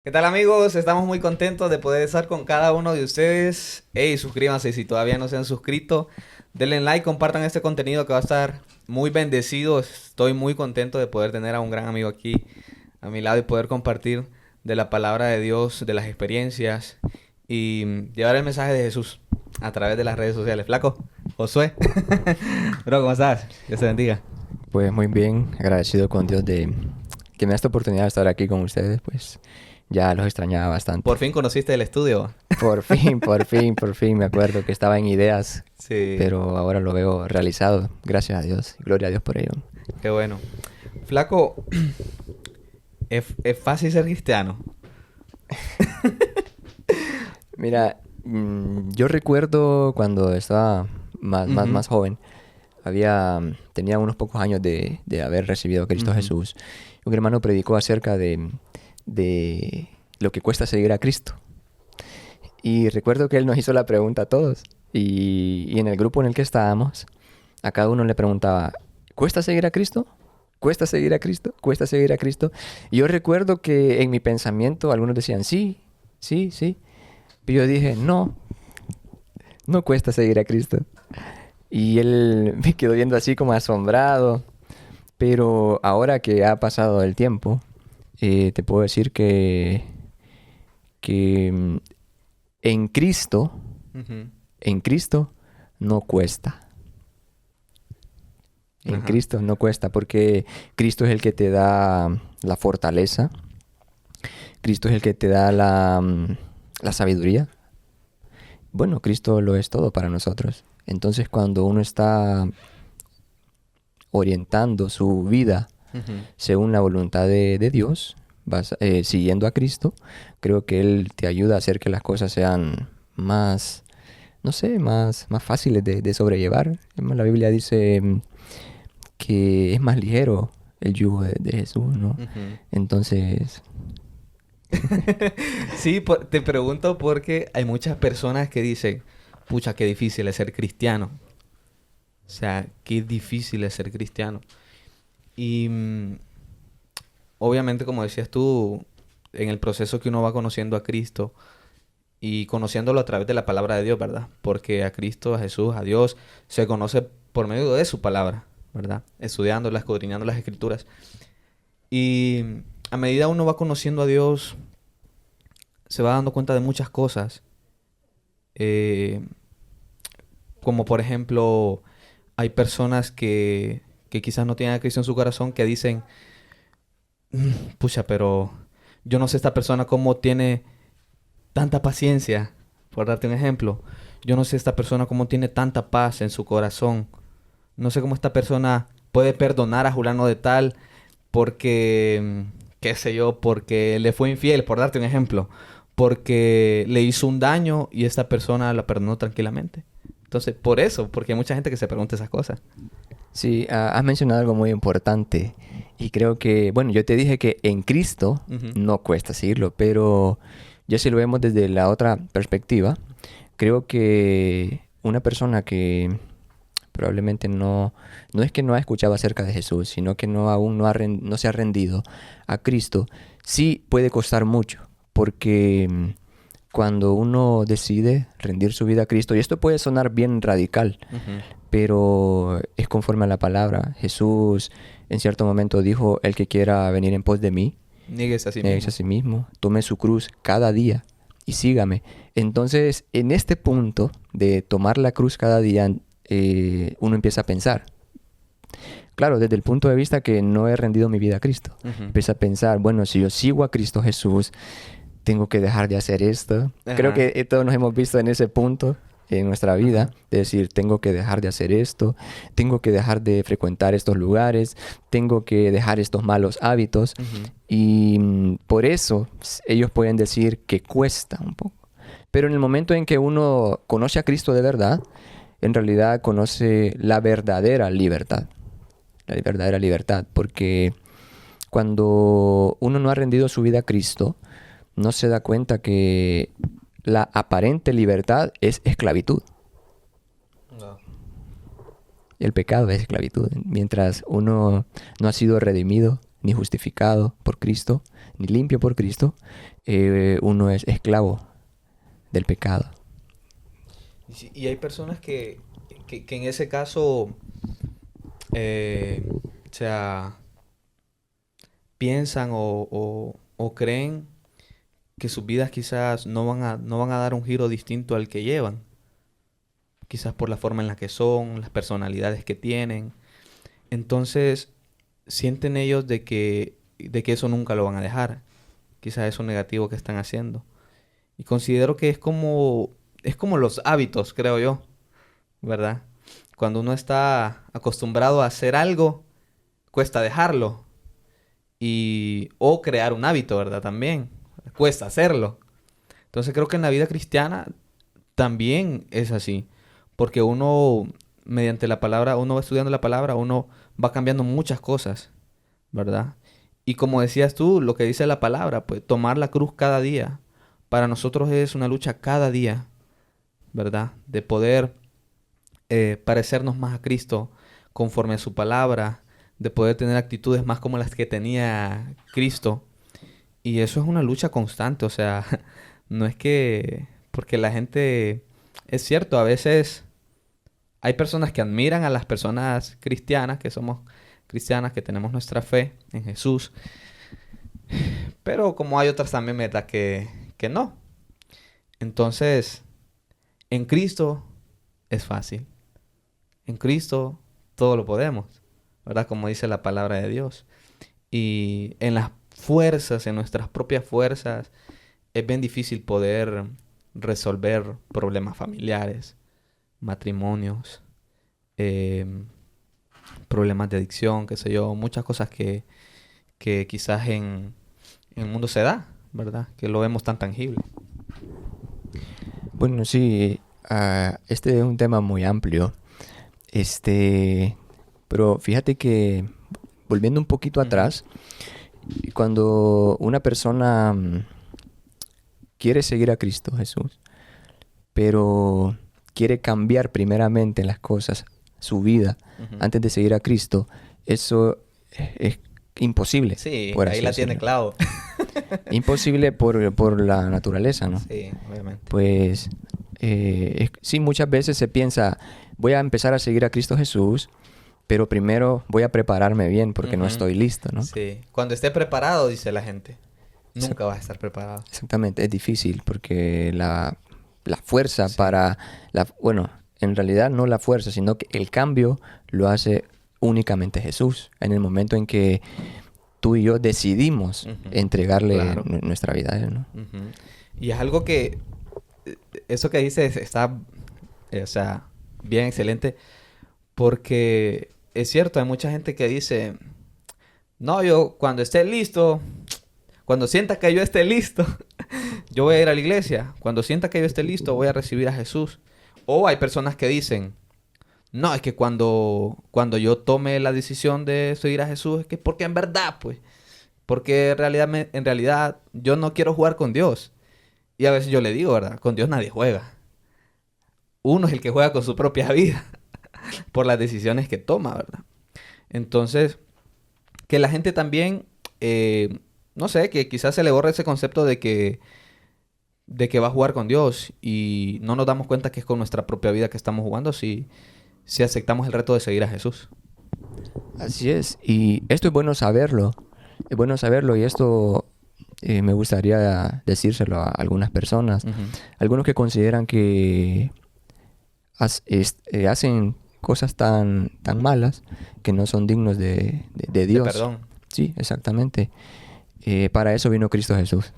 ¿Qué tal amigos? Estamos muy contentos de poder estar con cada uno de ustedes. Hey, suscríbanse si todavía no se han suscrito. Denle like, compartan este contenido que va a estar muy bendecido. Estoy muy contento de poder tener a un gran amigo aquí a mi lado y poder compartir de la palabra de Dios, de las experiencias y llevar el mensaje de Jesús a través de las redes sociales. Flaco, Josué. Bro, ¿cómo estás? Dios te bendiga. Pues muy bien, agradecido con Dios de que me da esta oportunidad de estar aquí con ustedes, pues ya los extrañaba Por bastante. fin conociste el estudio. Por fin, me acuerdo que estaba en ideas, Sí, pero ahora lo veo realizado, gracias a Dios, y gloria a Dios por ello. qué bueno. Flaco, es fácil ser cristiano. Mira, yo recuerdo cuando estaba Ujú, más joven, tenía unos pocos años de haber recibido a Cristo ujú. Jesús. Un hermano predicó acerca de lo que cuesta seguir a Cristo. Y recuerdo que él nos hizo la pregunta a todos. Y en el grupo en el que estábamos, a cada uno le preguntaba, ¿cuesta seguir a Cristo? ¿Cuesta seguir a Cristo? ¿Cuesta seguir a Cristo? Y yo recuerdo que en mi pensamiento algunos decían, sí, sí, sí. Pero yo dije, no, no cuesta seguir a Cristo. Y él me quedó viendo así como asombrado. Pero ahora que ha pasado el tiempo, te puedo decir que en Cristo, Ujú. en Cristo no cuesta. En Ajá. Cristo no cuesta porque Cristo es el que te da la fortaleza. Cristo es el que te da la sabiduría. Bueno, Cristo lo es todo para nosotros. Entonces cuando uno está orientando su vida Ujú. según la voluntad de Dios, siguiendo a Cristo, creo que Él te ayuda a hacer que las cosas sean más, no sé, más fáciles de sobrellevar. La Biblia dice que es más ligero el yugo de Jesús, ¿no? Ujú. Entonces, Sí, te pregunto porque hay muchas personas que dicen, pucha, qué difícil es ser cristiano. O sea, qué difícil es ser cristiano. Y obviamente, como decías tú, en el proceso que uno va conociendo a Cristo y conociéndolo a través de la palabra de Dios, ¿verdad? Porque a Cristo, a Jesús, a Dios, se conoce por medio de su palabra, ¿verdad? Estudiándola, escudriñando las escrituras. Y a medida uno va conociendo a Dios, se va dando cuenta de muchas cosas. eh, Como por ejemplo, hay personas que quizás no tienen a Cristo en su corazón que dicen, pucha, pero yo no sé esta persona cómo tiene tanta paciencia, por darte un ejemplo. Yo no sé esta persona cómo tiene tanta paz en su corazón. No sé cómo esta persona puede perdonar a Julano de tal porque, qué sé yo, porque le fue infiel, por darte un ejemplo. Porque le hizo un daño y esta persona la perdonó tranquilamente. Entonces, por eso, porque hay mucha gente que se pregunta esas cosas. sí, has mencionado algo muy importante y creo que, bueno, yo te dije que en Cristo Ujú, no cuesta seguirlo, pero ya si lo vemos desde la otra perspectiva, creo que una persona que probablemente no es que no ha escuchado acerca de Jesús, sino que aún no se ha rendido a Cristo, sí puede costar mucho, porque cuando uno decide rendir su vida a Cristo, y esto puede sonar bien radical, ujú. pero es conforme a la palabra. Jesús en cierto momento dijo, el que quiera venir en pos de mí, Niegues a sí nieguese a mismo. sí mismo, tome su cruz cada día y sígame. Entonces, en este punto de tomar la cruz cada día, uno empieza a pensar. Claro, desde el punto de vista que no he rendido mi vida a Cristo. Ujú. Empieza a pensar, bueno, si yo sigo a Cristo Jesús, tengo que dejar de hacer esto. Creo Ajá, que todos nos hemos visto en ese punto en nuestra vida, ajá. de decir, tengo que dejar de hacer esto, tengo que dejar de frecuentar estos lugares, tengo que dejar estos malos hábitos. Ujú. Y por eso ellos pueden decir que cuesta un poco. Pero en el momento en que uno conoce a Cristo de verdad, en realidad conoce la verdadera libertad, porque cuando uno no ha rendido su vida a Cristo, no se da cuenta que la aparente libertad es esclavitud. No. El pecado es esclavitud. Mientras uno no ha sido redimido, ni justificado por Cristo, ni limpio por Cristo, uno es esclavo del pecado. Y hay personas que en ese caso, o sea, piensan o creen que sus vidas quizás no van a dar un giro distinto al que llevan. Quizás por la forma en la que son, las personalidades que tienen. Entonces, sienten ellos de que eso nunca lo van a dejar. Quizás eso negativo que están haciendo. Y considero que es como los hábitos, creo yo, ¿verdad? Cuando uno está acostumbrado a hacer algo, cuesta dejarlo. O crear un hábito, ¿verdad? También cuesta hacerlo. Entonces creo que en la vida cristiana también es así. Porque uno, mediante la palabra, uno va estudiando la palabra, uno va cambiando muchas cosas, ¿verdad? Y como decías tú, lo que dice la palabra, pues tomar la cruz cada día. Para nosotros es una lucha cada día, ¿verdad? De poder parecernos más a Cristo conforme a su palabra, de poder tener actitudes más como las que tenía Cristo. Y eso es una lucha constante, o sea, no es que... Porque la gente... Es cierto, a veces hay personas que admiran a las personas cristianas, que somos cristianas, que tenemos nuestra fe en Jesús. Pero como hay otras también, ¿verdad? Que no. Entonces, en Cristo es fácil. En Cristo todo lo podemos, ¿verdad? Como dice la palabra de Dios. Y en las fuerzas, en nuestras propias fuerzas, es bien difícil poder resolver problemas familiares, matrimonios, problemas de adicción, qué sé yo, muchas cosas que quizás en el mundo se da, ¿verdad? Que lo vemos tan tangible. Bueno, sí, este es un tema muy amplio. Pero fíjate que, volviendo un poquito atrás, cuando una persona quiere seguir a Cristo Jesús, pero quiere cambiar primeramente las cosas, su vida, antes de seguir a Cristo, eso es imposible. Sí, por ahí así la decirlo. tiene clavo. Imposible por la naturaleza, ¿no? Sí, obviamente. Pues sí, muchas veces se piensa, voy a empezar a seguir a Cristo Jesús, pero primero voy a prepararme bien porque no estoy listo, ¿no? Sí, cuando esté preparado, dice la gente, nunca vas a estar preparado. Exactamente, es difícil porque la fuerza para... Bueno, en realidad no la fuerza, sino que el cambio lo hace únicamente Jesús. En el momento en que tú y yo decidimos entregarle nuestra vida a Él, ¿no? Y es algo que... Eso que dices está... o sea, bien excelente. Porque es cierto, hay mucha gente que dice... No, yo cuando esté listo... Cuando sienta que yo esté listo... yo voy a ir a la iglesia. Cuando sienta que yo esté listo, voy a recibir a Jesús. O hay personas que dicen... No, es que cuando yo tome la decisión de seguir a Jesús... Es que porque en verdad, pues... Porque en realidad yo no quiero jugar con Dios. Y a veces yo le digo, ¿verdad? Con Dios nadie juega. Uno es el que juega con su propia vida. Por las decisiones que toma, ¿verdad? Entonces, que la gente también... no sé, que quizás se le borre ese concepto de que va a jugar con Dios. Y no nos damos cuenta que es con nuestra propia vida que estamos jugando si aceptamos el reto de seguir a Jesús. Así es. Y esto es bueno saberlo. Es bueno saberlo y esto... me gustaría decírselo a algunas personas. Algunos que consideran que hacen cosas tan malas que no son dignos de Dios. De perdón. Sí, exactamente. Para eso vino Cristo Jesús.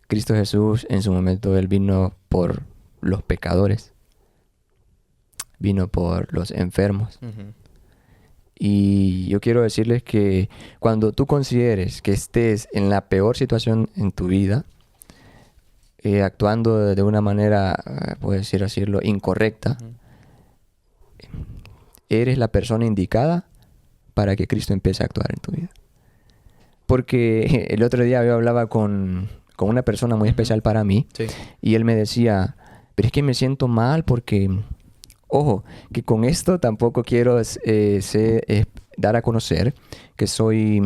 Cristo Jesús, en su momento, Él vino por los pecadores. Vino por los enfermos. Y yo quiero decirles que cuando tú consideres que estés en la peor situación en tu vida, actuando de una manera, puedes decirlo, incorrecta, eres la persona indicada para que Cristo empiece a actuar en tu vida. Porque el otro día yo hablaba con una persona muy especial para mí, y él me decía, pero es que me siento mal porque... Ojo, que con esto tampoco quiero dar a conocer que soy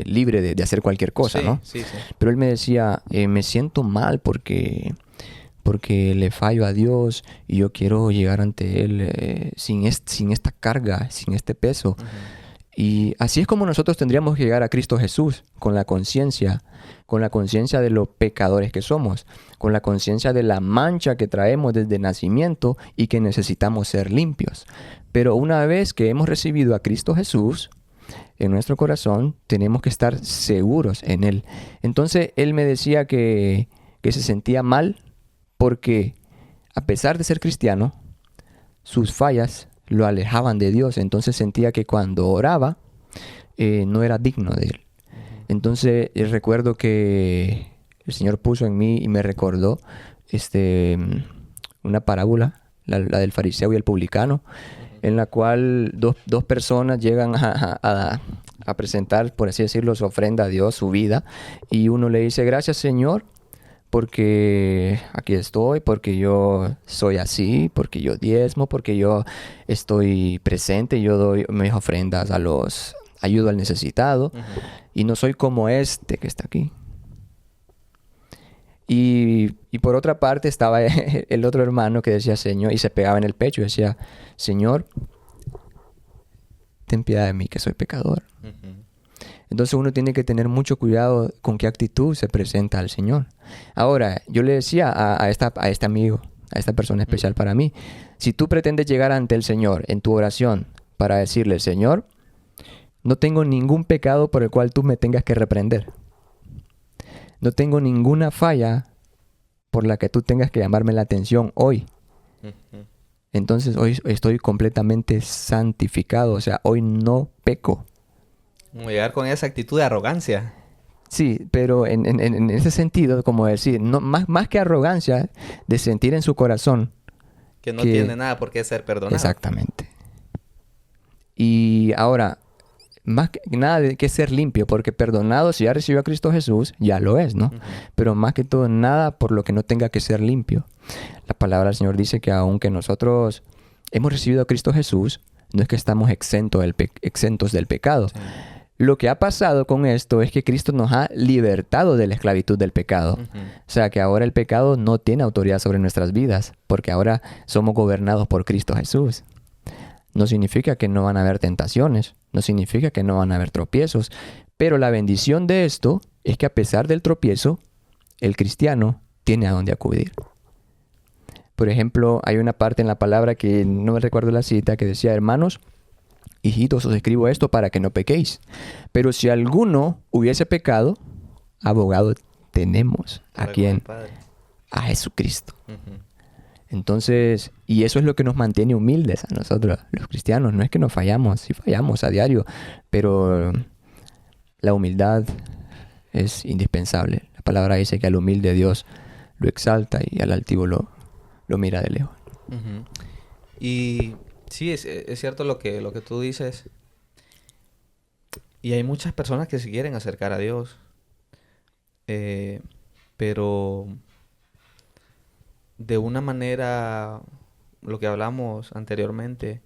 libre de hacer cualquier cosa, Sí, ¿no? sí, sí. Pero él me decía, me siento mal porque le fallo a Dios y yo quiero llegar ante Él sin esta carga, sin este peso. Ujú. Y así es como nosotros tendríamos que llegar a Cristo Jesús, con la conciencia de los pecadores que somos, con la conciencia de la mancha que traemos desde nacimiento y que necesitamos ser limpios. Pero una vez que hemos recibido a Cristo Jesús en nuestro corazón, tenemos que estar seguros en Él. Entonces, él me decía que se sentía mal porque, a pesar de ser cristiano, sus fallas lo alejaban de Dios. Entonces sentía que cuando oraba, no era digno de Él. Ujú. Entonces recuerdo que el Señor puso en mí y me recordó una parábola, la del fariseo y el publicano, en la cual dos personas llegan a presentar, por así decirlo, su ofrenda a Dios, su vida, y uno le dice, gracias Señor, porque aquí estoy, porque yo soy así, porque yo diezmo, porque yo estoy presente, yo doy mis ofrendas ayudo al necesitado, Ujú. y no soy como este que está aquí. Y por otra parte estaba el otro hermano que decía, Señor, y se pegaba en el pecho y decía, Señor, ten piedad de mí, que soy pecador. Ujú. Entonces uno tiene que tener mucho cuidado con qué actitud se presenta al Señor. Ahora, yo le decía a este amigo, a esta persona especial Ujú. para mí, si tú pretendes llegar ante el Señor en tu oración para decirle, Señor, no tengo ningún pecado por el cual tú me tengas que reprender. No tengo ninguna falla por la que tú tengas que llamarme la atención hoy. Ujú. Entonces hoy estoy completamente santificado, o sea, hoy no peco. Como llegar con esa actitud de arrogancia. Sí, pero en ese sentido, como decir, no, más que arrogancia, de sentir en su corazón Que no tiene que... nada por qué ser perdonado. Exactamente. Y ahora, más que nada de que ser limpio, porque perdonado, si ya recibió a Cristo Jesús, ya lo es, ¿no? Ujú. Pero más que todo, nada por lo que no tenga que ser limpio. La palabra del Señor dice que aunque nosotros hemos recibido a Cristo Jesús, no es que estamos exentos del pecado. Sí. Lo que ha pasado con esto es que Cristo nos ha libertado de la esclavitud del pecado. Ujú. O sea que ahora el pecado no tiene autoridad sobre nuestras vidas, porque ahora somos gobernados por Cristo Jesús. No significa que no van a haber tentaciones, no significa que no van a haber tropiezos, pero la bendición de esto es que a pesar del tropiezo, el cristiano tiene a dónde acudir. Por ejemplo, hay una parte en la palabra que no me recuerdo la cita que decía, hermanos, hijitos, os escribo esto para que no pequéis. Pero si alguno hubiese pecado, abogado tenemos. ¿A Para con el quién? Padre. A Jesucristo. Ujú. Entonces, y eso es lo que nos mantiene humildes a nosotros, los cristianos. No es que nos fallamos, sí fallamos a diario, pero la humildad es indispensable. La palabra dice que al humilde Dios lo exalta y al altivo lo mira de lejos. Ujú. Y sí, es cierto lo que tú dices. Y hay muchas personas que se quieren acercar a Dios. Pero de una manera, lo que hablamos anteriormente,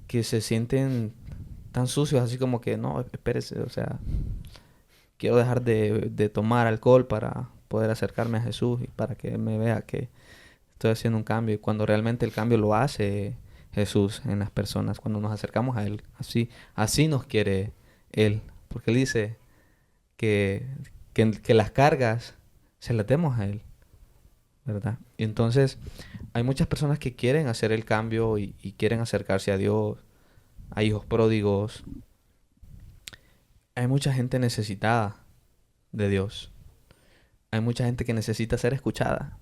que se sienten tan sucios, así como que, no, espérese, o sea, quiero dejar de tomar alcohol para poder acercarme a Jesús y para que Él me vea que estoy haciendo un cambio. Y cuando realmente el cambio lo hace Jesús en las personas, cuando nos acercamos a Él, así nos quiere Él. Porque Él dice que las cargas se las demos a Él, ¿verdad? Y entonces hay muchas personas que quieren hacer el cambio y quieren acercarse a Dios. Hay hijos pródigos. Hay mucha gente necesitada de Dios. Hay mucha gente que necesita ser escuchada.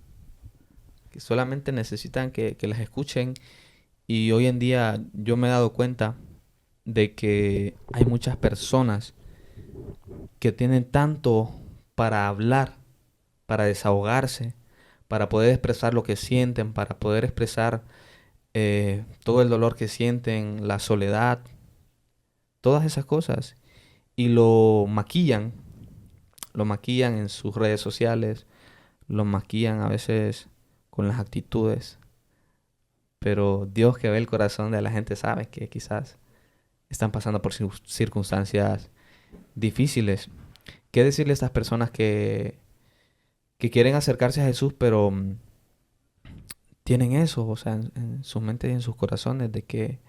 Que solamente necesitan que las escuchen. Y hoy en día yo me he dado cuenta de que hay muchas personas que tienen tanto para hablar, para desahogarse, para poder expresar lo que sienten, para poder expresar todo el dolor que sienten, la soledad, todas esas cosas. Y lo maquillan en sus redes sociales, lo maquillan a veces con las actitudes. pero Dios que ve el corazón de la gente sabe que quizás están pasando por circunstancias difíciles. ¿Qué decirle a estas personas que quieren acercarse a Jesús, pero tienen eso, o sea, en sus mentes y en sus corazones, de que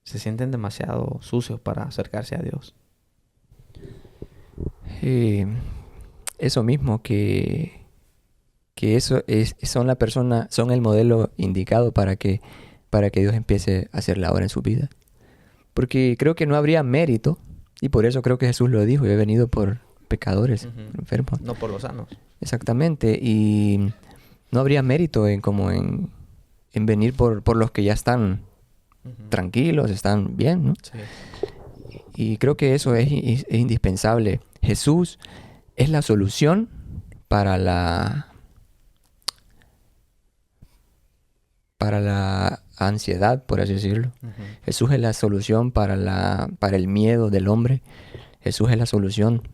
se sienten demasiado sucios para acercarse a Dios? Eso mismo, que son la persona, son el modelo indicado para que Dios empiece a hacer la obra en su vida. Porque creo que no habría mérito, y por eso creo que Jesús lo dijo: yo he venido por pecadores, por enfermos. No por los sanos. Exactamente, y no habría mérito en venir por los que ya están tranquilos, están bien, ¿no? Sí. Y creo que eso es indispensable. Jesús es la solución para la ansiedad, por así decirlo. Jesús es la solución para el miedo del hombre. Jesús es la solución.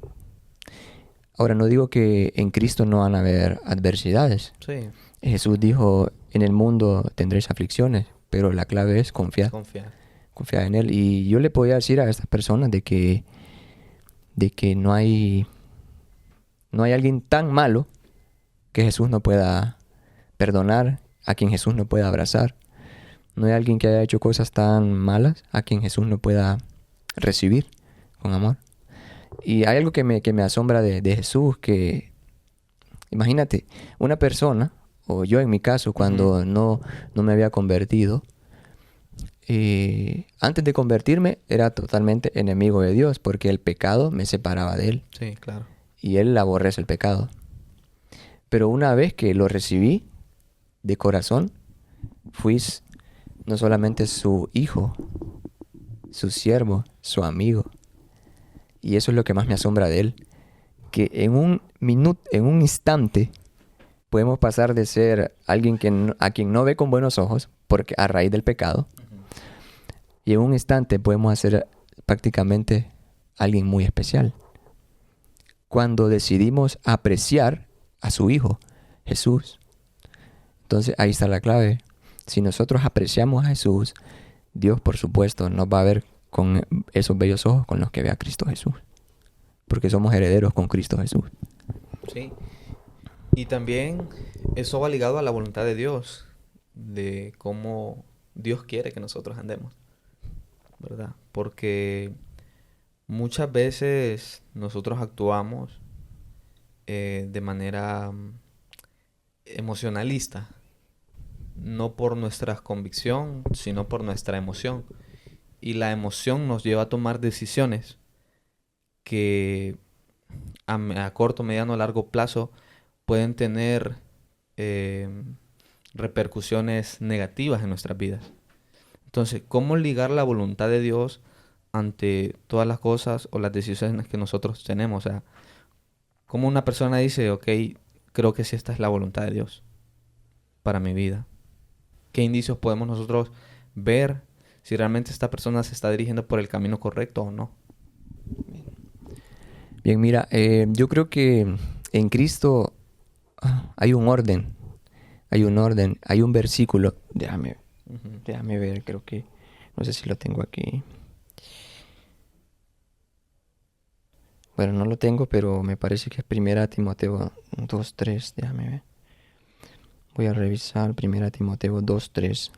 Ahora, no digo que en Cristo no van a haber adversidades. Sí. Jesús dijo: en el mundo tendréis aflicciones, pero la clave es confiar. Confiar en Él. Y yo le podía decir a estas personas de que no hay alguien tan malo que Jesús no pueda perdonar, a quien Jesús no pueda abrazar. No hay alguien que haya hecho cosas tan malas a quien Jesús no pueda recibir con amor. Y hay algo que me asombra de Jesús, que imagínate, una persona, o yo en mi caso, cuando no me había convertido, antes de convertirme era totalmente enemigo de Dios, porque el pecado me separaba de Él. Sí, claro. Y Él aborrece el pecado. Pero una vez que lo recibí de corazón, fui no solamente su hijo, su siervo, su amigo. Y eso es lo que más me asombra de Él, que en un instante, podemos pasar de ser alguien a quien no ve con buenos ojos, porque a raíz del pecado, y en un instante podemos hacer prácticamente alguien muy especial. Cuando decidimos apreciar a su Hijo, Jesús. Entonces ahí está la clave. Si nosotros apreciamos a Jesús, Dios, por supuesto, nos va a ver con esos bellos ojos con los que ve a Cristo Jesús. Porque somos herederos con Cristo Jesús. Sí. Y también eso va ligado a la voluntad de Dios, de cómo Dios quiere que nosotros andemos, ¿verdad? Porque muchas veces nosotros actuamos de manera emocionalista, no por nuestra convicción, sino por nuestra emoción. Y la emoción nos lleva a tomar decisiones que a corto, mediano, largo plazo pueden tener repercusiones negativas en nuestras vidas. Entonces, ¿cómo ligar la voluntad de Dios ante todas las cosas o las decisiones que nosotros tenemos? O sea, ¿cómo una persona dice: ok, creo que sí, esta es la voluntad de Dios para mi vida? ¿Qué indicios podemos nosotros ver si realmente esta persona se está dirigiendo por el camino correcto o no? Bien, mira, yo creo que en Cristo hay un orden, hay un versículo. Déjame ver, creo que, no sé si lo tengo aquí. Bueno, no lo tengo, pero me parece que es 1 Timoteo 2:3, déjame ver. Voy a revisar 1 Timoteo 2:3.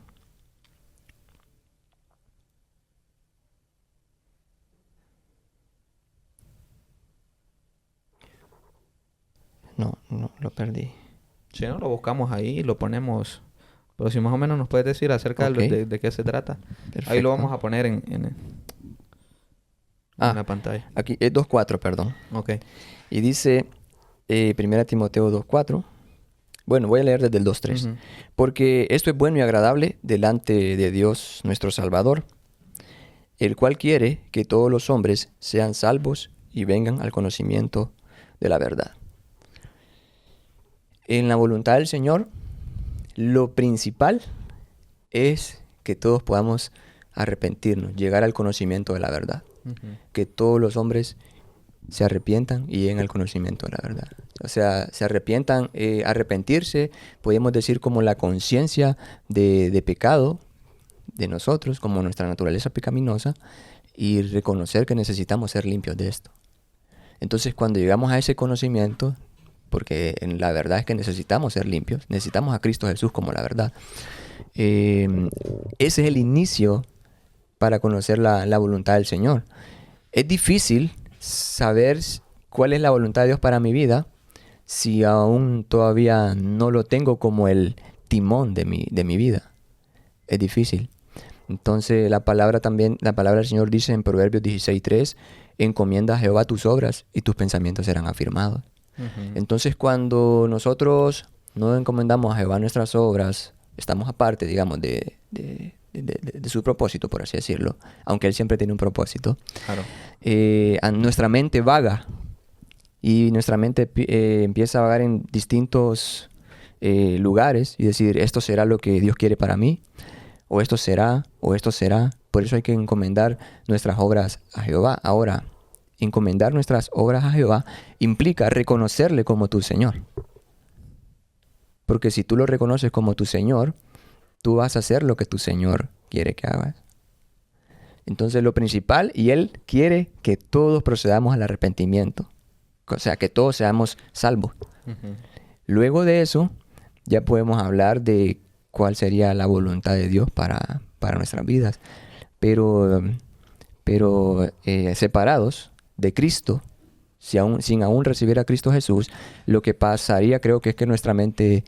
No, lo perdí. Si no, lo buscamos ahí y lo ponemos. Pero si más o menos nos puedes decir acerca de qué se trata. Perfecto. Ahí lo vamos a poner en la pantalla. Aquí es 2:4, perdón. Ok. Y dice 1 Timoteo 2:4. Bueno, voy a leer desde el 2:3. Porque esto es bueno y agradable delante de Dios nuestro Salvador, el cual quiere que todos los hombres sean salvos y vengan al conocimiento de la verdad. En la voluntad del Señor, lo principal es que todos podamos arrepentirnos, llegar al conocimiento de la verdad. Que todos los hombres se arrepientan y lleguen al conocimiento de la verdad. O sea, se arrepientan. Arrepentirse, podemos decir como la conciencia de pecado de nosotros, como nuestra naturaleza pecaminosa, y reconocer que necesitamos ser limpios de esto. Entonces, cuando llegamos a ese conocimiento, porque la verdad es que necesitamos ser limpios, necesitamos a Cristo Jesús como la verdad, ese es el inicio para conocer la voluntad del Señor. Es difícil saber cuál es la voluntad de Dios para mi vida si aún todavía no lo tengo como el timón de mi vida. Es difícil. Entonces la palabra del Señor dice en Proverbios 16:3, encomienda a Jehová tus obras y tus pensamientos serán afirmados. Entonces cuando nosotros no encomendamos a Jehová nuestras obras, estamos aparte, digamos, de su propósito, por así decirlo, aunque Él siempre tiene un propósito. Claro. Nuestra mente vaga y nuestra mente empieza a vagar en distintos lugares y decir, esto será lo que Dios quiere para mí, o esto será, o esto será. Por eso hay que encomendar nuestras obras a Jehová. Ahora, encomendar nuestras obras a Jehová implica reconocerle como tu Señor. Porque si tú lo reconoces como tu Señor, tú vas a hacer lo que tu Señor quiere que hagas. Entonces lo principal, y Él quiere que todos procedamos al arrepentimiento. O sea, que todos seamos salvos. Luego de eso, ya podemos hablar de cuál sería la voluntad de Dios para nuestras vidas. Pero separados de Cristo, sin aún recibir a Cristo Jesús, lo que pasaría creo que es que nuestra mente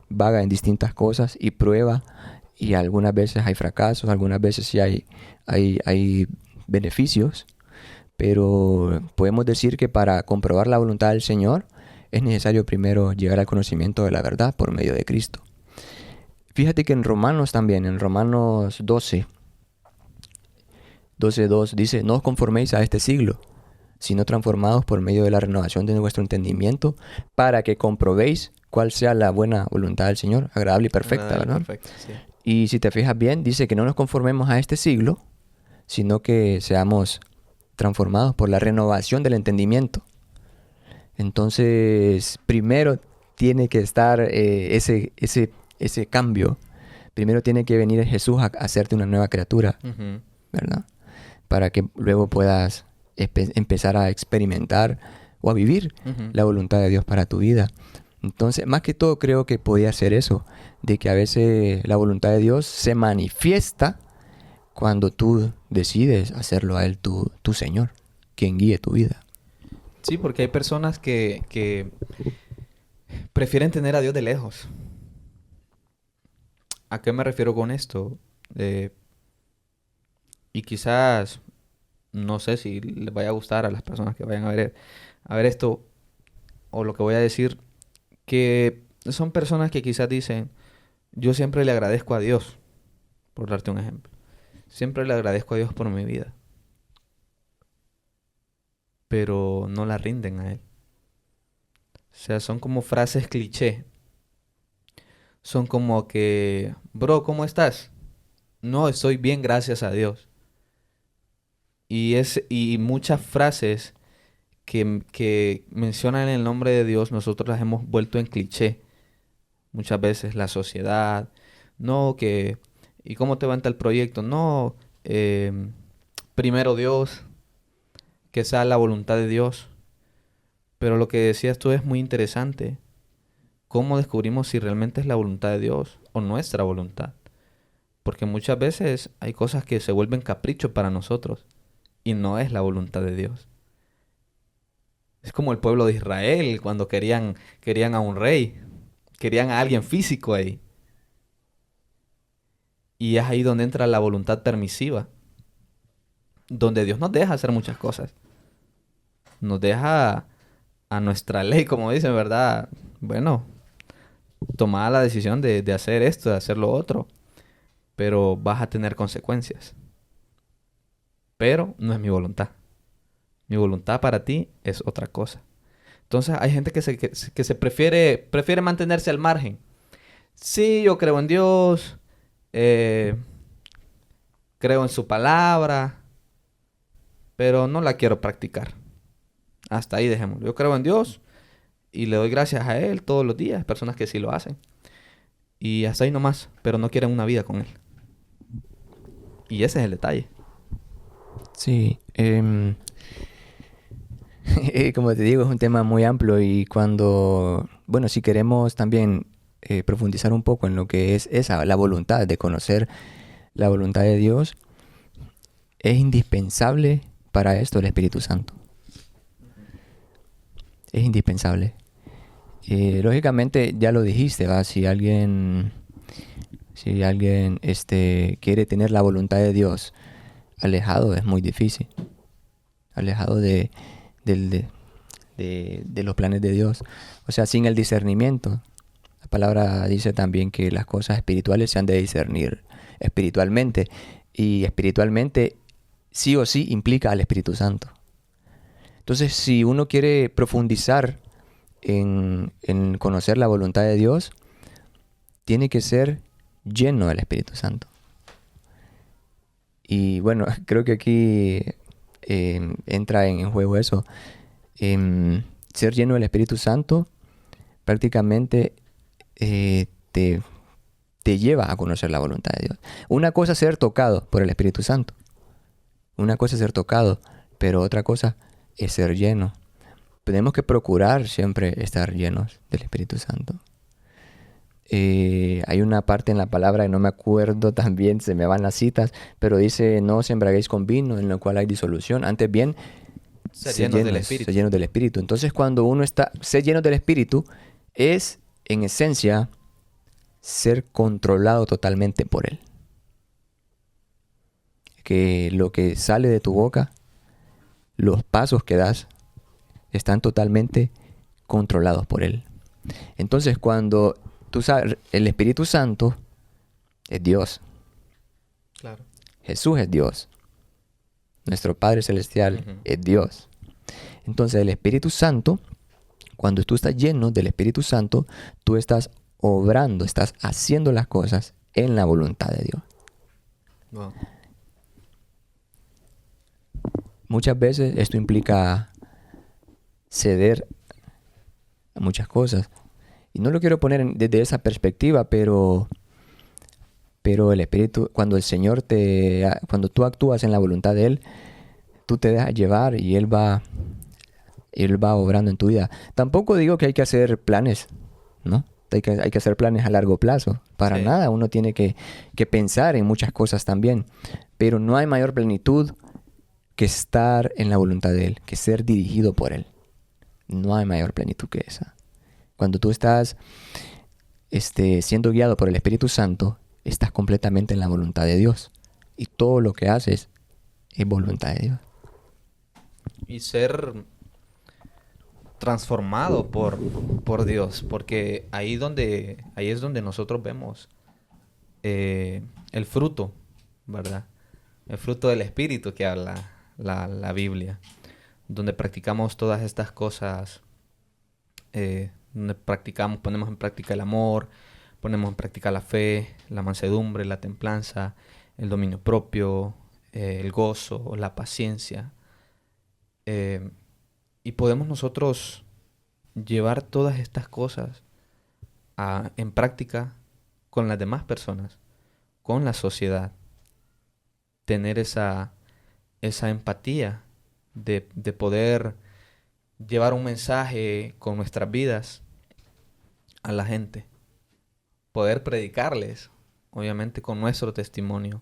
vaga en distintas cosas y prueba, y algunas veces hay fracasos, algunas veces sí hay beneficios, pero podemos decir que para comprobar la voluntad del Señor es necesario primero llegar al conocimiento de la verdad por medio de Cristo. Fíjate que en Romanos también, en Romanos 12:2 dice, no os conforméis a este siglo, sino transformados por medio de la renovación de vuestro entendimiento, para que comprobéis cuál sea la buena voluntad del Señor, agradable y perfecta, ¿verdad? Perfecto, sí. Y si te fijas bien, dice que no nos conformemos a este siglo, sino que seamos transformados por la renovación del entendimiento. Entonces, primero tiene que estar ese cambio. Primero tiene que venir Jesús a hacerte una nueva criatura, ¿verdad? Para que luego puedas empezar a experimentar o a vivir la voluntad de Dios para tu vida. Entonces, más que todo creo que podía ser eso, de que a veces la voluntad de Dios se manifiesta cuando tú decides hacerlo a Él tu Señor, quien guíe tu vida. Sí, porque hay personas que prefieren tener a Dios de lejos. ¿A qué me refiero con esto? Y quizás, no sé si les vaya a gustar a las personas que vayan a ver esto, o lo que voy a decir, que son personas que quizás dicen, yo siempre le agradezco a Dios, por darte un ejemplo. Siempre le agradezco a Dios por mi vida. Pero no la rinden a Él. O sea, son como frases cliché. Son como que, bro, ¿cómo estás? No, estoy bien, gracias a Dios. Y muchas frases que mencionan el nombre de Dios, nosotros las hemos vuelto en cliché. Muchas veces la sociedad, no, que, ¿y cómo te va en tal proyecto? No, primero Dios, que sea la voluntad de Dios. Pero lo que decías tú es muy interesante. ¿Cómo descubrimos si realmente es la voluntad de Dios o nuestra voluntad? Porque muchas veces hay cosas que se vuelven capricho para nosotros y no es la voluntad de Dios. Es como el pueblo de Israel cuando querían a un rey, querían a alguien físico ahí. Y es ahí donde entra la voluntad permisiva, donde Dios nos deja hacer muchas cosas. Nos deja a nuestra ley, como dicen, ¿verdad? Bueno, tomar la decisión de hacer esto, de hacer lo otro, pero vas a tener consecuencias. Pero no es mi voluntad. Mi voluntad para ti es otra cosa. Entonces hay gente que se prefiere mantenerse al margen. Sí, yo creo en Dios, creo en su palabra, pero no la quiero practicar. Hasta ahí dejémoslo. Yo creo en Dios, Y le doy gracias a Él todos los días, personas que sí lo hacen. Y hasta ahí nomás, pero no quieren una vida con Él. Y ese es el detalle. Sí, como te digo, es un tema muy amplio y bueno, si queremos también profundizar un poco en lo que es la voluntad de conocer la voluntad de Dios, es indispensable para esto el Espíritu Santo. Es indispensable. Lógicamente, ya lo dijiste, ¿va? Si alguien quiere tener la voluntad de Dios alejado, es muy difícil. Alejado del- de, de los planes de Dios. O sea, sin el discernimiento. La palabra dice también que las cosas espirituales se han de discernir espiritualmente. Y espiritualmente sí o sí implica al Espíritu Santo. Entonces, si uno quiere profundizar en conocer la voluntad de Dios, tiene que ser lleno del Espíritu Santo. Y bueno, creo que aquí entra en juego eso. Ser lleno del Espíritu Santo prácticamente te lleva a conocer la voluntad de Dios. Una cosa es ser tocado por el Espíritu Santo. Una cosa es ser tocado, pero otra cosa es ser lleno. Tenemos que procurar siempre estar llenos del Espíritu Santo. Hay una parte en la palabra que no me acuerdo también, se me van las citas, pero dice, no os embriaguéis con vino en lo cual hay disolución, antes bien, Ser llenos del Espíritu. ser llenos del Espíritu. Entonces, cuando uno está, ser lleno del Espíritu es, en esencia, ser controlado totalmente por Él. Que lo que sale de tu boca, los pasos que das, están totalmente controlados por Él. Entonces, cuando tú sabes, el Espíritu Santo es Dios. Claro. Jesús es Dios. Nuestro Padre Celestial es Dios. Entonces, el Espíritu Santo, cuando tú estás lleno del Espíritu Santo, tú estás obrando, estás haciendo las cosas en la voluntad de Dios. Wow. Muchas veces esto implica ceder a muchas cosas. Y no lo quiero poner desde esa perspectiva, pero el Espíritu, cuando el Señor cuando tú actúas en la voluntad de Él, tú te dejas llevar y Él va obrando en tu vida. Tampoco digo que hay que hacer planes, ¿no? Hay que hacer planes a largo plazo. Para Sí. nada, uno tiene que pensar en muchas cosas también. Pero no hay mayor plenitud que estar en la voluntad de Él, que ser dirigido por Él. No hay mayor plenitud que esa. Cuando tú estás siendo guiado por el Espíritu Santo, estás completamente en la voluntad de Dios. Y todo lo que haces es voluntad de Dios. Y ser transformado por Dios, porque ahí es donde nosotros vemos el fruto, ¿verdad? El fruto del Espíritu que habla la Biblia, donde practicamos todas estas cosas, donde ponemos en práctica el amor, ponemos en práctica la fe, la mansedumbre, la templanza, el dominio propio, el gozo, la paciencia. Y podemos nosotros llevar todas estas cosas en práctica con las demás personas, con la sociedad. Tener esa empatía de poder llevar un mensaje con nuestras vidas a la gente. Poder predicarles, obviamente con nuestro testimonio.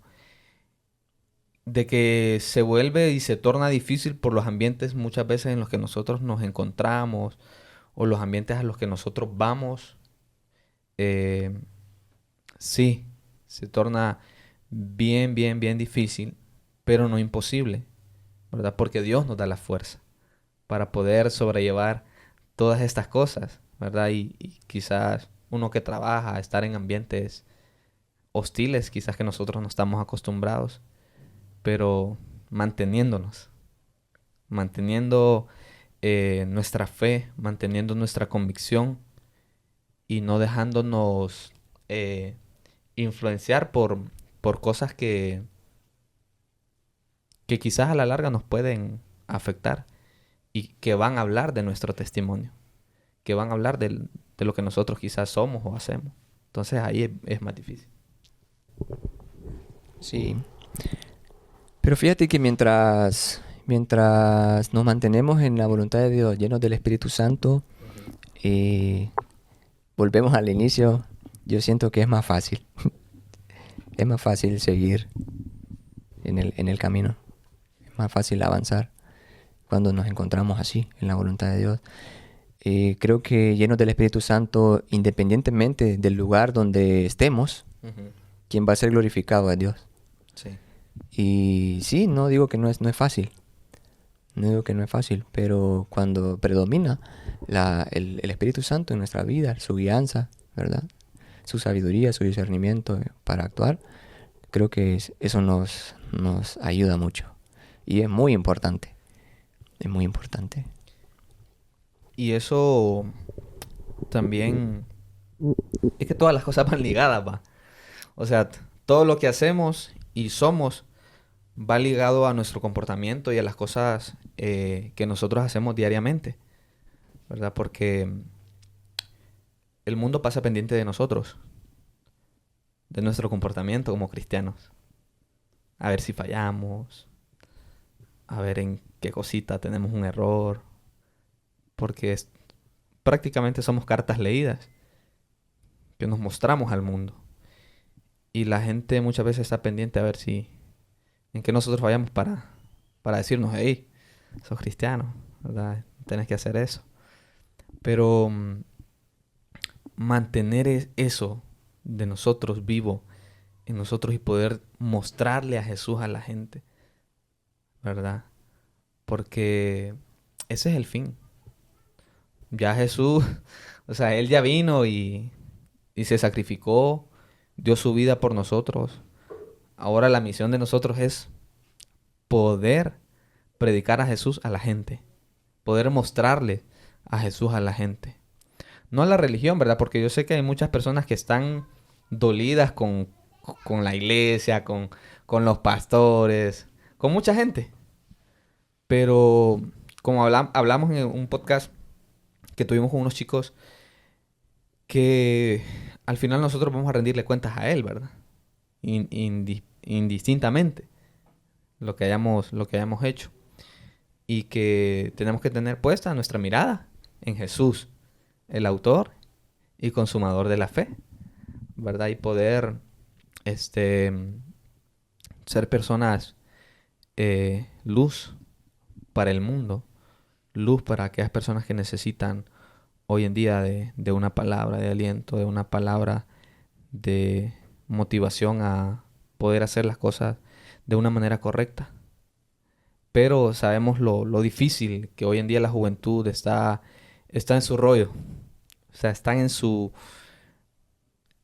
De que se vuelve y se torna difícil por los ambientes muchas veces en los que nosotros nos encontramos o los ambientes a los que nosotros vamos. Sí, se torna bien, bien, bien difícil, pero no imposible, ¿verdad? Porque Dios nos da la fuerza para poder sobrellevar todas estas cosas, ¿verdad? Y quizás uno que trabaja, estar en ambientes hostiles, quizás que nosotros no estamos acostumbrados, pero manteniendo nuestra fe, manteniendo nuestra convicción y no dejándonos influenciar por cosas que quizás a la larga nos pueden afectar y que van a hablar de nuestro testimonio, que van a hablar de lo que nosotros quizás somos o hacemos. Entonces ahí es más difícil. Sí. Pero fíjate que mientras nos mantenemos en la voluntad de Dios, llenos del Espíritu Santo, eh, volvemos al inicio, yo siento que es más fácil. Es más fácil seguir en el camino. Es más fácil avanzar cuando nos encontramos así, en la voluntad de Dios. Creo que llenos del Espíritu Santo, independientemente del lugar donde estemos, Ujú. quien va a ser glorificado es Dios. Sí. Y sí, no digo que no es fácil. No digo que no es fácil, pero cuando predomina el Espíritu Santo en nuestra vida, su guianza, ¿verdad? Su sabiduría, su discernimiento para actuar, creo que eso nos ayuda mucho. Y es muy importante. Es muy importante. Y eso también es que todas las cosas van ligadas, va. O sea, todo lo que hacemos y somos va ligado a nuestro comportamiento y a las cosas que nosotros hacemos diariamente, ¿verdad? Porque el mundo pasa pendiente de nosotros, de nuestro comportamiento como cristianos. A ver si fallamos, a ver en qué cosita tenemos un error, porque prácticamente somos cartas leídas que nos mostramos al mundo. Y la gente muchas veces está pendiente a ver si en qué nosotros fallamos para decirnos, hey, sos cristiano, ¿verdad? Tenés que hacer eso. Pero mantener eso de nosotros vivo en nosotros y poder mostrarle a Jesús a la gente, ¿verdad? Porque ese es el fin. Ya Jesús, o sea, Él ya vino y se sacrificó, dio su vida por nosotros. Ahora la misión de nosotros es poder predicar a Jesús a la gente, poder mostrarle a Jesús a la gente. No a la religión, ¿verdad? Porque yo sé que hay muchas personas que están dolidas con la iglesia, con los pastores, con mucha gente. Pero como hablamos en un podcast que tuvimos con unos chicos, que al final nosotros vamos a rendirle cuentas a él, ¿verdad? Indistintamente lo que hayamos hecho. Y que tenemos que tener puesta nuestra mirada en Jesús, el autor y consumador de la fe, ¿verdad? Y poder ser personas luz para el mundo, luz para aquellas personas que necesitan hoy en día de una palabra de aliento, de una palabra de motivación a poder hacer las cosas de una manera correcta. Pero sabemos lo difícil que hoy en día la juventud está en su rollo. O sea, están en su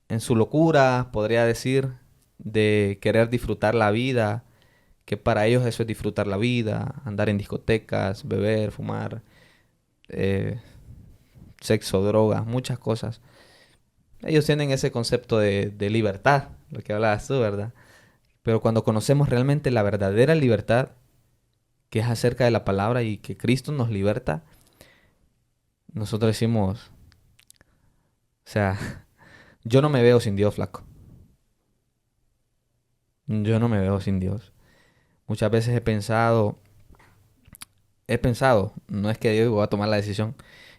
locura, podría decir, de querer disfrutar la vida, que para ellos eso es disfrutar la vida, andar en discotecas, beber, fumar, eh, sexo, drogas, muchas cosas. Ellos tienen ese concepto de libertad, lo que hablabas tú, ¿verdad? Pero cuando conocemos realmente la verdadera libertad, que es acerca de la palabra y que Cristo nos liberta, nosotros decimos, o sea, yo no me veo sin Dios, flaco. Yo no me veo sin Dios. Muchas veces he pensado, no es que yo voy a tomar la decisión,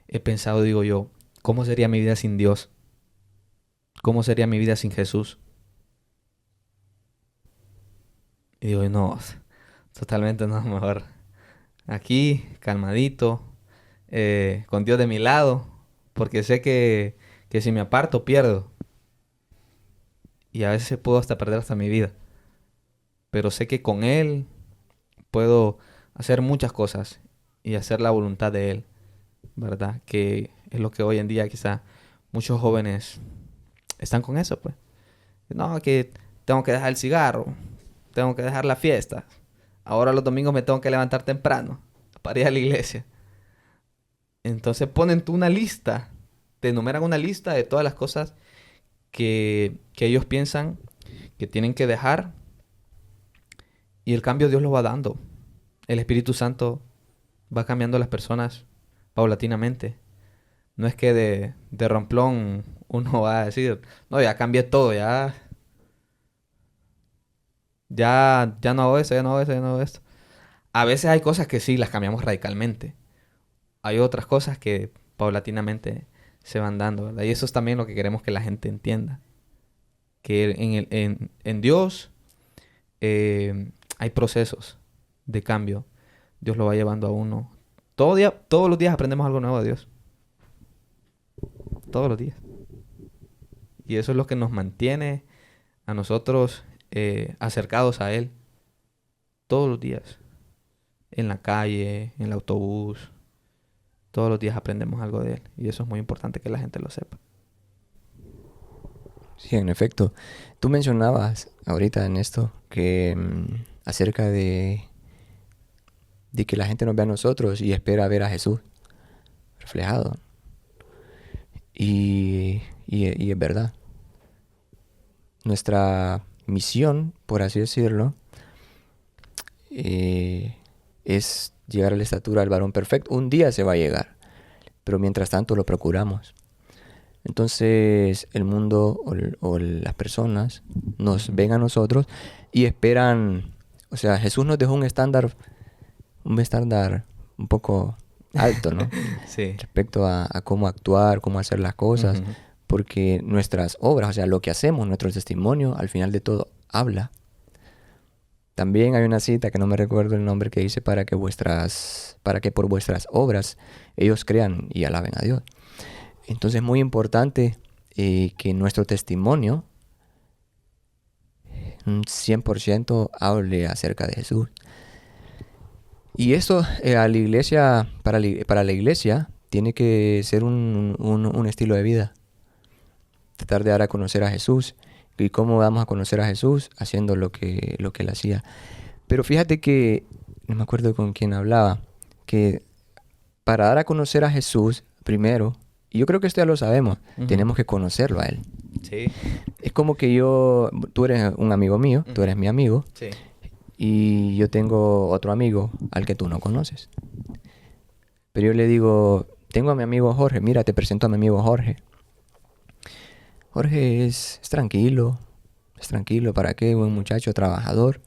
he pensado, digo yo, ¿cómo sería mi vida sin Dios? ¿Cómo sería mi vida sin Jesús? Y digo, no, totalmente no, mejor aquí, calmadito, con Dios de mi lado, porque sé que si me aparto, pierdo. Y a veces puedo hasta perder hasta mi vida. Pero sé que con Él puedo hacer muchas cosas y hacer la voluntad de Él, ¿verdad? Que es lo que hoy en día quizá muchos jóvenes están con eso, pues. No, que tengo que dejar el cigarro, tengo que dejar la fiesta. Ahora los domingos me tengo que levantar temprano para ir a la iglesia. Entonces ponen tú una lista, te enumeran una lista de todas las cosas que ellos piensan que tienen que dejar y el cambio Dios lo va dando. El Espíritu Santo va cambiando a las personas paulatinamente No es que de romplón uno va a decir, no, ya cambié todo, ya no hago eso, ya no hago eso, ya no hago esto. A veces hay cosas que sí las cambiamos radicalmente. Hay otras cosas que paulatinamente se van dando, ¿verdad? Y eso es también lo que queremos que la gente entienda. Que en Dios hay procesos de cambio. Dios lo va llevando a uno. Todos los días aprendemos algo nuevo de Dios. Todos los días. Y eso es lo que nos mantiene a nosotros acercados a Él. Todos los días. En la calle, en el autobús. Todos los días aprendemos algo de Él. Y eso es muy importante que la gente lo sepa. Sí, en efecto. Tú mencionabas ahorita en esto que acerca de que la gente nos ve a nosotros y espera ver a Jesús reflejado. Y es verdad. Nuestra misión, por así decirlo, es llegar a la estatura del varón perfecto. Un día se va a llegar, pero mientras tanto lo procuramos. Entonces el mundo o las personas nos ven a nosotros y esperan, o sea, Jesús nos dejó un estándar un poco alto, ¿no? Sí. Respecto a cómo actuar, cómo hacer las cosas, Ujú. porque nuestras obras, o sea, lo que hacemos, nuestro testimonio, al final de todo, habla. También hay una cita que no me recuerdo el nombre que dice para que por vuestras obras ellos crean y alaben a Dios. Entonces es muy importante que nuestro testimonio 100% hable acerca de Jesús. Y esto a la iglesia, para la iglesia, tiene que ser un estilo de vida. Tratar de dar a conocer a Jesús. ¿Y cómo vamos a conocer a Jesús? Haciendo lo que Él hacía. Pero fíjate que, no me acuerdo con quién hablaba, que para dar a conocer a Jesús, primero, y yo creo que esto ya lo sabemos, tenemos que conocerlo a Él. Sí. Es como que tú eres un amigo mío, tú eres mi amigo, Sí. y yo tengo otro amigo al que tú no conoces. Pero yo le digo, tengo a mi amigo Jorge, mira, te presento a mi amigo Jorge. Jorge es tranquilo, ¿para qué? Buen muchacho, trabajador,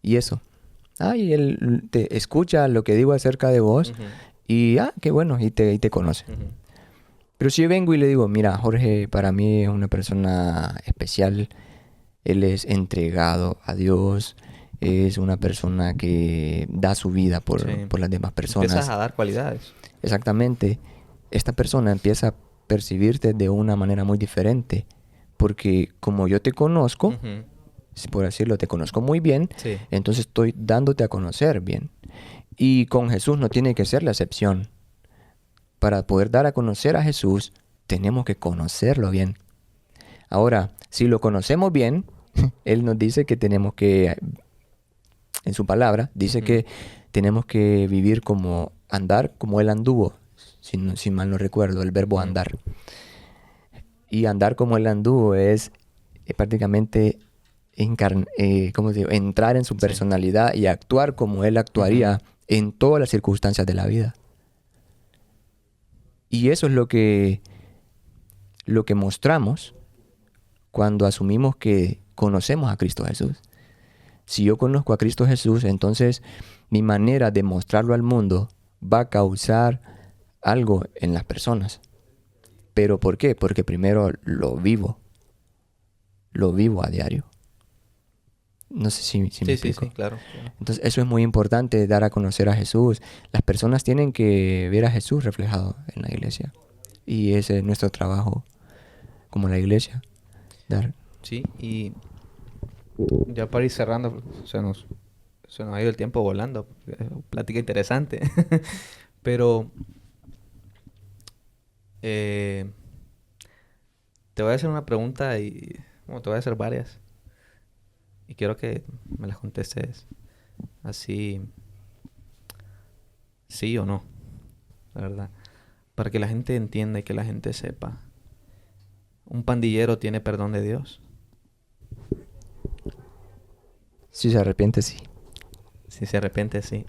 y eso. Y él te escucha lo que digo acerca de vos, Ujú. y qué bueno, y te conoce. Ujú. Pero si yo vengo y le digo, mira, Jorge para mí es una persona especial, él es entregado a Dios, es una persona que da su vida por Sí. las demás Empiezas personas. a dar cualidades. Exactamente, esta persona empieza a percibirte de una manera muy diferente, porque como yo te conozco, Ujú. si por decirlo, te conozco muy bien, Sí. entonces estoy dándote a conocer bien. Y con Jesús no tiene que ser la excepción. Para poder dar a conocer a Jesús, tenemos que conocerlo bien. Ahora, si lo conocemos bien, Él nos dice que tenemos que, en su palabra, dice que tenemos que vivir andar como Él anduvo, si mal no recuerdo, el verbo andar. Y andar como Él anduvo es prácticamente ¿cómo digo? Entrar en su personalidad y actuar como Él actuaría en todas las circunstancias de la vida. Y eso es lo que mostramos cuando asumimos que conocemos a Cristo Jesús. Si yo conozco a Cristo Jesús, entonces mi manera de mostrarlo al mundo va a causar algo en las personas. ¿Pero por qué? Porque primero lo vivo a diario. No sé si me explico. Sí, claro. Entonces eso es muy importante, dar a conocer a Jesús. Las personas tienen que ver a Jesús reflejado en la iglesia. Y ese es nuestro trabajo como la iglesia. Dar. Sí, y ya para ir cerrando, se nos ha ido el tiempo volando. Plática interesante. Pero te voy a hacer una pregunta bueno, te voy a hacer varias. Y quiero que me las contestes así, sí o no, la verdad. Para que la gente entienda y que la gente sepa. ¿Un pandillero tiene perdón de Dios? Si se arrepiente, sí. Si se arrepiente, sí.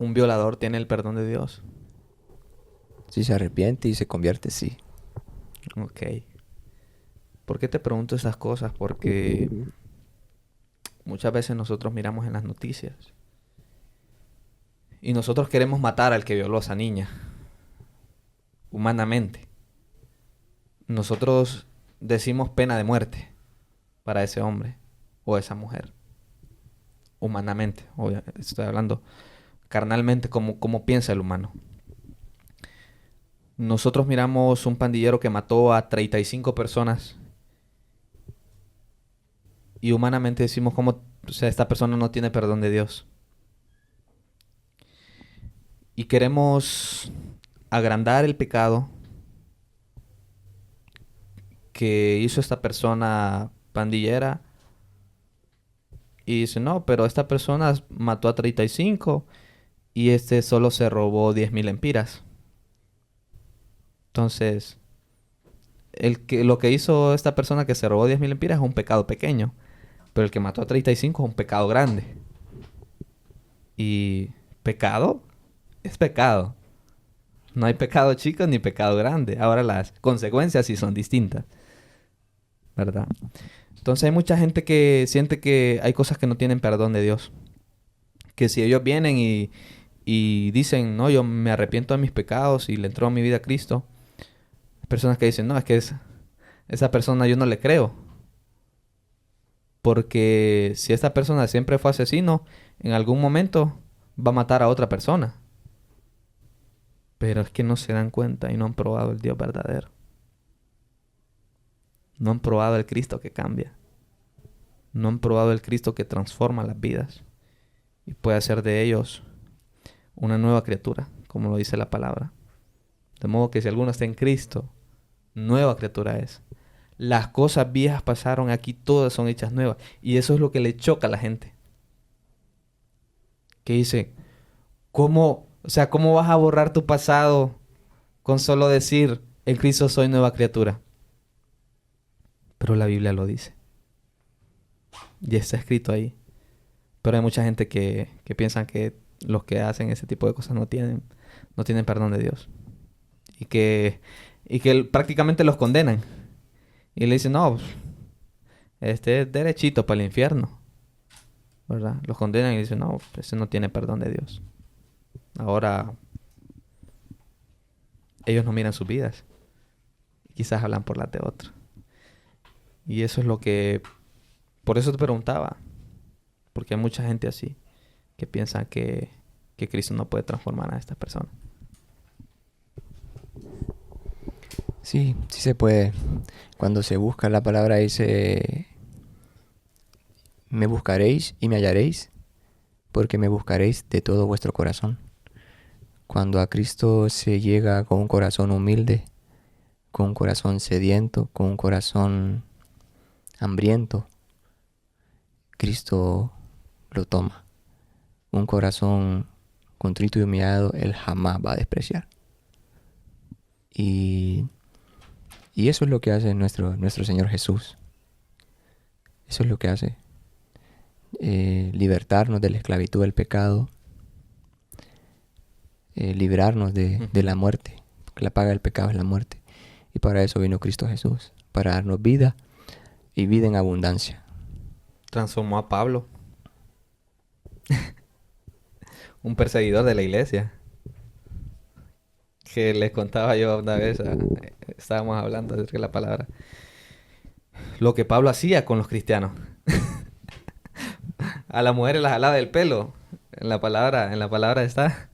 ¿Un violador tiene el perdón de Dios? Si se arrepiente y se convierte, sí. Ok. ¿Por qué te pregunto esas cosas? Porque muchas veces nosotros miramos en las noticias y nosotros queremos matar al que violó a esa niña, humanamente. Nosotros decimos pena de muerte para ese hombre o esa mujer, humanamente. Estoy hablando carnalmente como piensa el humano. Nosotros miramos un pandillero que mató a 35 personas y humanamente decimos como, o sea, esta persona no tiene perdón de Dios. Y queremos agrandar el pecado que hizo esta persona pandillera. Y dice, no, pero esta persona mató a 35 y este solo se robó 10,000 lempiras. Entonces, lo que hizo esta persona que se robó 10,000 lempiras es un pecado pequeño. Pero el que mató a 35 es un pecado grande. Y pecado es pecado. No hay pecado chico ni pecado grande. Ahora las consecuencias sí son distintas, ¿verdad? Entonces hay mucha gente que siente que hay cosas que no tienen perdón de Dios. Que si ellos vienen y dicen, no, yo me arrepiento de mis pecados y le entrego mi vida a Cristo. Hay personas que dicen, no, es que esa persona yo no le creo. Porque si esta persona siempre fue asesino, en algún momento va a matar a otra persona. Pero es que no se dan cuenta y no han probado el Dios verdadero. No han probado el Cristo que cambia. No han probado el Cristo que transforma las vidas. Y puede hacer de ellos una nueva criatura, como lo dice la palabra. De modo que si alguno está en Cristo, nueva criatura es. Las cosas viejas pasaron, aquí todas son hechas nuevas. Y eso es lo que le choca a la gente. Que dice, ¿cómo vas a borrar tu pasado con solo decir, en Cristo soy nueva criatura? Pero la Biblia lo dice. Y está escrito ahí. Pero hay mucha gente que piensan que los que hacen ese tipo de cosas no tienen perdón de Dios. Y que prácticamente los condenan. Y le dicen, no, este es derechito para el infierno, ¿verdad? Los condenan y dicen, no, ese no tiene perdón de Dios. Ahora, ellos no miran sus vidas. Quizás hablan por las de otro. Y eso es lo que... Por eso te preguntaba. Porque hay mucha gente así, que piensa que Cristo no puede transformar a estas personas. Sí, sí se puede. Cuando se busca la palabra dice, me buscaréis y me hallaréis, porque me buscaréis de todo vuestro corazón. Cuando a Cristo se llega con un corazón humilde, con un corazón sediento, con un corazón hambriento, Cristo lo toma. Un corazón contrito y humillado, Él jamás va a despreciar. Y eso es lo que hace nuestro Señor Jesús. Eso es lo que hace. Libertarnos de la esclavitud del pecado. Librarnos de la muerte. Porque la paga del pecado es la muerte. Y para eso vino Cristo Jesús. Para darnos vida y vida en abundancia. Transformó a Pablo. Un perseguidor de la iglesia. Que les contaba yo una vez, estábamos hablando acerca de la palabra. Lo que Pablo hacía con los cristianos. A las mujeres las jalaba del pelo. En la palabra está.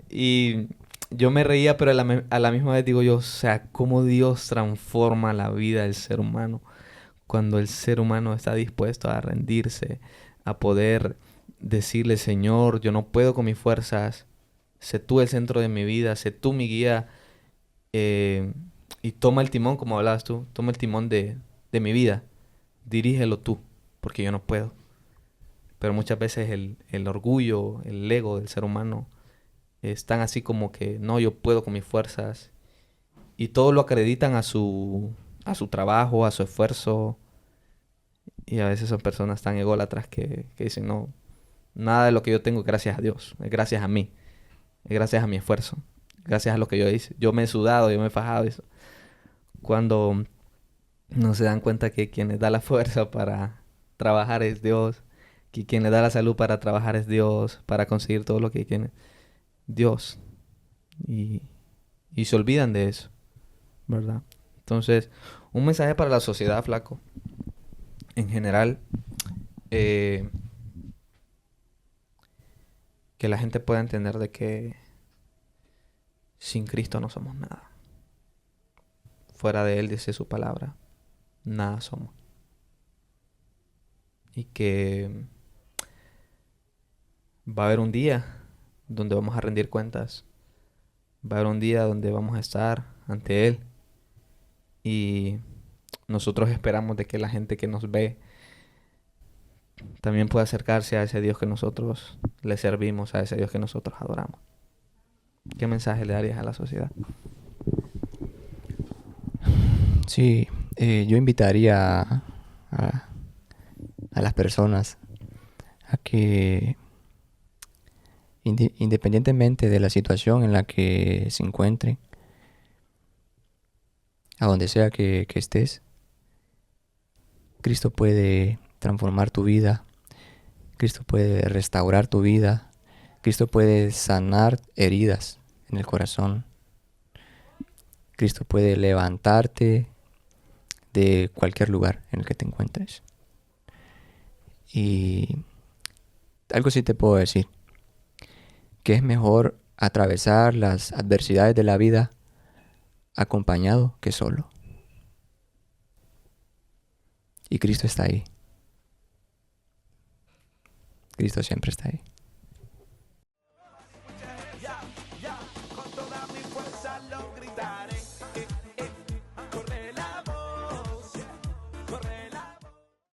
Y yo me reía, pero a la misma vez digo yo, o sea, cómo Dios transforma la vida del ser humano. Cuando el ser humano está dispuesto a rendirse, a poder decirle, Señor, yo no puedo con mis fuerzas. Sé tú el centro de mi vida, sé tú mi guía. Y toma el timón, como hablabas tú. Toma el timón de mi vida. Dirígelo tú, porque yo no puedo. Pero muchas veces el orgullo, el ego del ser humano están así como que no, yo puedo con mis fuerzas. Y todo lo acreditan a su trabajo, a su esfuerzo. Y a veces son personas tan ególatras que dicen, no, Nada de lo que yo tengo es gracias a Dios, es gracias a mí, es gracias a mi esfuerzo, gracias a lo que yo hice. Yo me he sudado, yo me he fajado. Eso. Cuando no se dan cuenta que quien les da la fuerza para trabajar es Dios, que quien les da la salud para trabajar es Dios, para conseguir todo lo que quieren, Dios. Y, y se olvidan de eso, ¿verdad? Entonces, un mensaje para la sociedad, flaco. En general, eh, que la gente pueda entender de que sin Cristo no somos nada. Fuera de Él, dice su palabra, nada somos. Y que va a haber un día donde vamos a rendir cuentas. Va a haber un día donde vamos a estar ante Él. Y nosotros esperamos de que la gente que nos ve también pueda acercarse a ese Dios que nosotros le servimos, a ese Dios que nosotros adoramos. ¿Qué mensaje le darías a la sociedad? Sí, yo invitaría a las personas a que independientemente de la situación en la que se encuentren, a donde sea que estés, Cristo puede transformar tu vida, Cristo puede restaurar tu vida, Cristo puede sanar heridas en el corazón, Cristo puede levantarte de cualquier lugar en el que te encuentres. Y algo sí te puedo decir, que es mejor atravesar las adversidades de la vida acompañado que solo. Y Cristo está ahí. Cristo siempre está ahí.